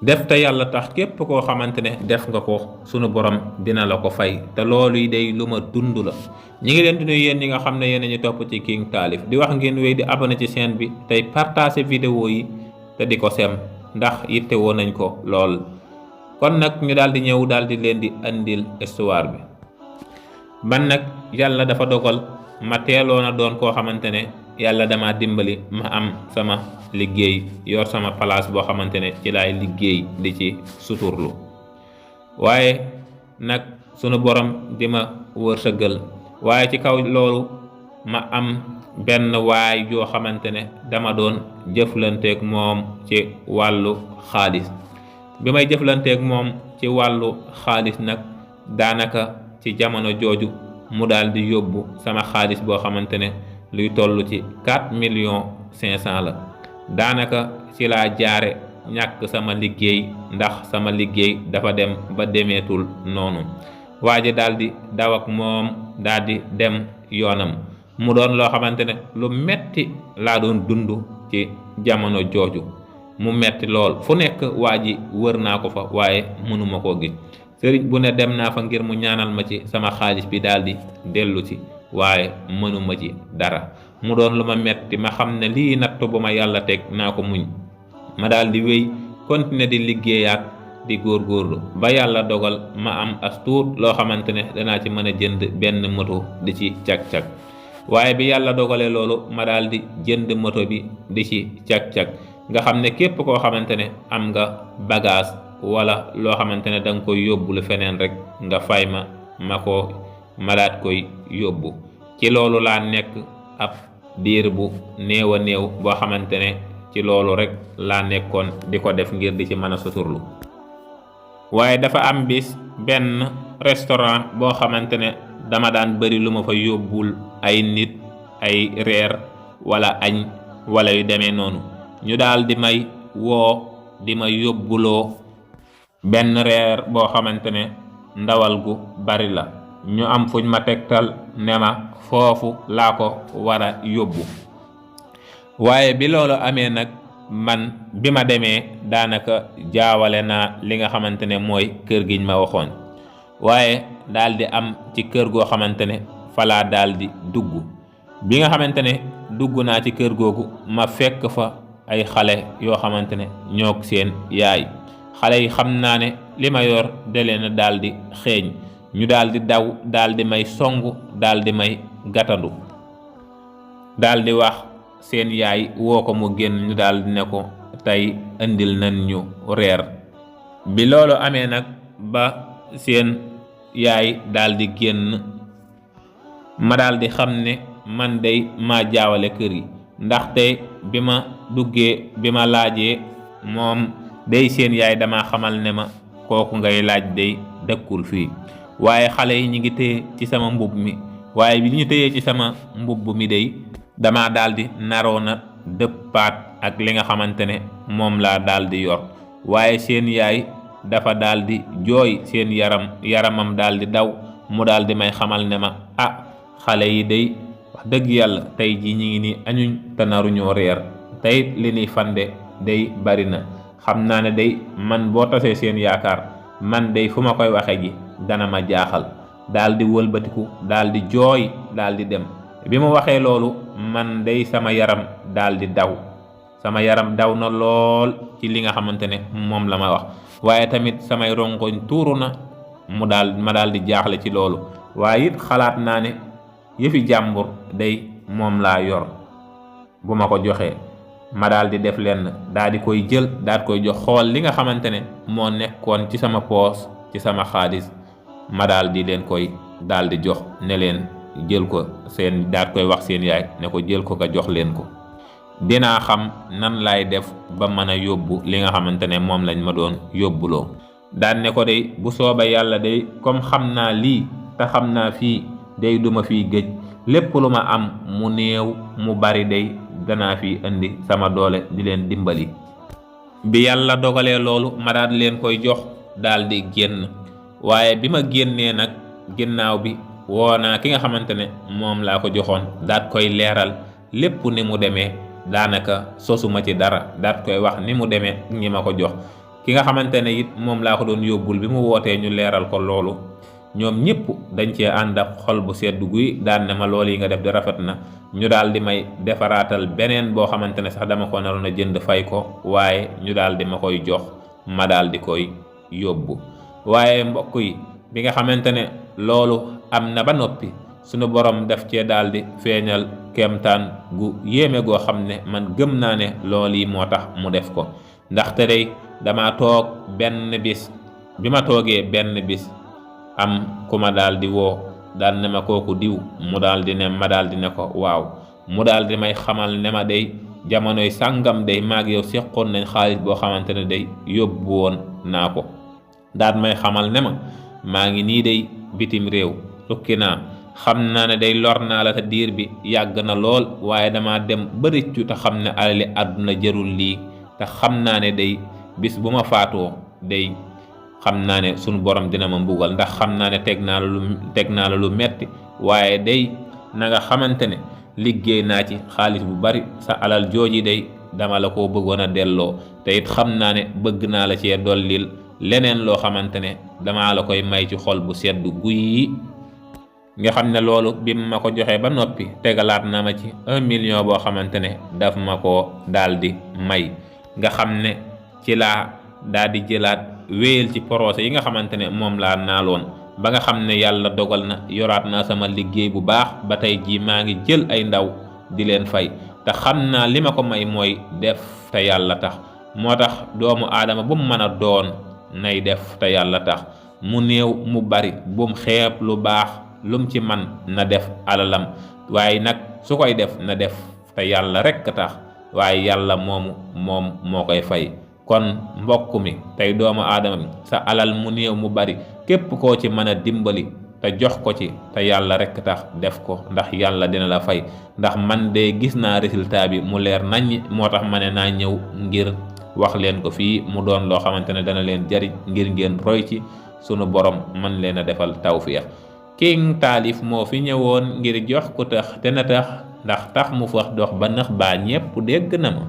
def te yàlla tax képp koo xamante ne def nga ko sunu borom dina la ko fay te loolu yi day lu ma dund la. ñi ngi leen di nuyu yéen ñi nga xam ne yéen ñu topp ci King Taalif di wax ngeen wéy di abonné ci chaîne bi tey partager vidéo yi te di ko sem ndax yitte woon nañ ko lool. kon nag ñu daal di ñëw daal di leen di andil histoire bi. man nag yàlla dafa dogal ma teeloon a doon koo xamante ne yàlla dama dimbali ma am sama liggéey yor sama place boo xamante ne ci laay liggéey di ci suturlu waaye nag sunu borom di ma wërsëgal waaye ci kaw loolu ma am benn waay joo xamante ne dama doon jëflanteeg moom ci wàllu xaalis. bi may jëflanteeg moom ci wàllu xaalis nag daanaka ci jamono jooju mu daal di yóbbu sama xaalis boo xamante ne luy toll ci 4,5 millions la. daanaka ci laa jaare ñàkk sama liggéey ndax sama liggéey dafa dem ba demeetul noonu. waa ji daal di daw ak moom daal di dem yoonam mu doon loo xamante ne lu metti laa doon dund ci jamono jooju. mu metti lool fu nekk waa ji wër naa ko fa waaye mënuma koo gis. sëriñ bu ne dem naa fa ngir mu ñaanal ma ci sama xaalis bi daal di dellu ci waaye mënuma ci dara. mu doon lu ma metti ma xam ne lii natt bu ma yàlla teg naa ko muñ. ma daal di wéy continuer di liggéeyaat di góorgóorlu ba yàlla dogal ma am as tuut loo xamante ne danaa ci mën a jënd benn moto di ci cag-cag. waaye bi yàlla dogalee loolu ma daal di jënd moto bi di ci cag-cag nga xam ne képp koo xamante ne am nga bagage wala loo xamante ne da nga koy yóbbulu feneen rek nga fay ma daat koy yóbbu. ci loolu laa nekk ab diir bu néew a néew boo xamante ne ci loolu rek laa nekkoon di ko def ngir di ci mën a suturlu. waaye dafa am bis benn restaurant boo xamante ne dama daan bari lu ma fa yóbbul ay nit ay reer wala añ wala yu demee noonu. ñu daal di may woo di ma yóbbuloo benn reer boo xamante ne ndawal gu bari la. ñu am fuñ ma tegtal ne ma foofu laa ko war a yóbbu. waaye bi loolu amee nag man bi ma demee daanaka jaawale naa li nga xamante ne mooy kër giñ ma waxoon. waaye daal di am ci kër goo xamante ne falaa daal di dugg. bi nga xamante ne dugg naa ci kër googu ma fekk fa ay xale yoo xamante ne ñoog seen yaay. xale yi xam naa ne li ma yor dalee na daal di xeeñ. ñu daal di daw daal di may songu daal di may gàttandu daal di wax seen yaay woo ko mu génn. ñu daal di ne ko tey indil nañ ñu reer. bi loolu amee nag ba seen yaay daal di génn ma daal di xam ne man day maa jaawale kër yi. ndaxte bi ma duggee bi ma laajee moom day seen yaay dama xamal ne ma kooku ngay laaj day dëkkul fii. waaye xale yi ñu ngi téye ci sama mbubb mi. waaye bi ñu téyee ci sama mbubb mi day dama daal di naroon a dëppaat ak li nga xamante ne moom laa daal di yor. waaye seen yaay dafa daal di jooy seen yaramam daal di daw mu daal di may xamal ne ma xale yi day wax dëgg yàlla tey jii ñi ngi ni añuñ te naruñoo reer tey li ni fande day bari na. xam naa ne day man boo tasee seen yaakaar man day fu ma koy waxe ji dana ma jaaxal. daal di wëlbatiku daal di jooy daal di dem. bi mu waxee loolu man day sama yaram daal di daw. sama yaram daw na lool ci li nga xamante ne moom la ma wax. waaye tamit samay rongoñ tuuru na ma daal di jaaxle ci loolu. waaye it xalaat naa ne yëfi jàmbur day moom laa yor bu ma ko joxee ma daal di def lenn daal di koy jël daal di koy jox xool li nga xamante ne moo nekkoon ci sama poos ci sama xaalis ma daal di leen koy daal di jox ne leen jël ko seen daal koy wax seen yaay ne ko jël ko nga jox leen ko. dinaa xam nan laay def ba mën a yóbbu li nga xamante ne moom lañ ma doon yóbbuloo. daan ne ko day bu sooba yàlla day comme xam naa lii te xam naa fii day duma fii géej lépp lu ma am mu néew mu bari day danaa fi indi sama doole di leen dimbali. bi yàlla dogalee loolu ma daal leen koy jox daal di génn. waaye bi ma génnee nag ginnaaw bi woo naa ki nga xamante ne moom laa ko joxoon daat koy leeral lépp ni mu demee. daanaka sosuma ci dara daat koy wax ni mu demee ñi ma ko jox. ki nga xamante ne it moom laa ko doon yóbbul bi mu wootee ñu leeral ko loolu ñoom ñëpp dañ cee ànd ak xol bu sedd guy daan ne ma loolu yi nga def di rafet na, ñu daal di may defaraatal beneen boo xamante ne sax dama ko naroon a jënd fay ko, waaye ñu daal di ma koy jox ma daal di koy yóbbu. waaye mbokk yi bi nga xamante ne loolu am na ba noppi sunu borom def cee daal di feeñal kéemtaan gu yéeme goo xam ne man gëm naa ne loolu yi moo tax mu def ko. ndaxte day dama toog benn bis, bi ma toogee benn bis am ku ma daal di woo daal ne ma kooku diw, mu daal di ne ma daal di ne ko waaw, mu daal di may xamal ne ma day jamonoy sàngam day maag yow seqoon nañ xaalis boo xamante ne day yóbbu woon naa ko. daal may xamal ne ma maa ngi nii day bitim réew tukki naa, xam naa ne day lor naa la te diir bi yàgg na lool, waaye dama dem ba rëccu te xam ne alali àdduna jërul lii, te xam naa ne day bis bu ma faatoo day xam naa ne sunu borom dina ma mbugal, ndax xam naa ne teg naa la lu metti, waaye day na nga xamante ne liggéey naa ci xaalis bu bari, sa alal jooji day dama la ko bëggoon a delloo, te it xam naa ne bëgg naa la cee dollil leneen loo xamante ne dama la koy may ci xol bu sedd guy. nga xam ne loolu bi ma ko joxee ba noppi tegalaat na ma ci 1 million boo xamante ne daf ma ko daal di may. nga xam ne ci laa daal di jëlaat wéyal ci projet yi nga xamante ne moom laa naaloon, ba nga xam ne yàlla dogal na yoraat naa sama liggéey bu baax, ba tey jii maa ngi jël ay ndaw di leen fay, te xam naa li ma ko may mooy def te yàlla tax. moo tax doomu aadama bu mu mën a doon nay def te yàlla tax, mu néew mu bari bum xeeb lu baax, lum ci man na def alalam, waaye nag su koy def na def te yàlla rekk tax, waaye yàlla moom moo koy fay. kon mbokk mi tey doomu aadama mi sa alal mu néew mu bari képp koo ci mën a dimbali te jox ko ci te yàlla rekk tax def ko, ndax yàlla dina la fay. ndax man de gis naa résultat bi mu leer nañ, moo tax ma ne naa ñëw ngir wax leen ko fii mu doon loo xamante ne dana leen jariñ ngir ngeen roy ci sunu borom mën leen a defal tawfiix. King Taalif moo fi ñëwoon ngir jox ko tax te na tax, ndax tax mu fax dox ba nax baa ñépp dégg na ma.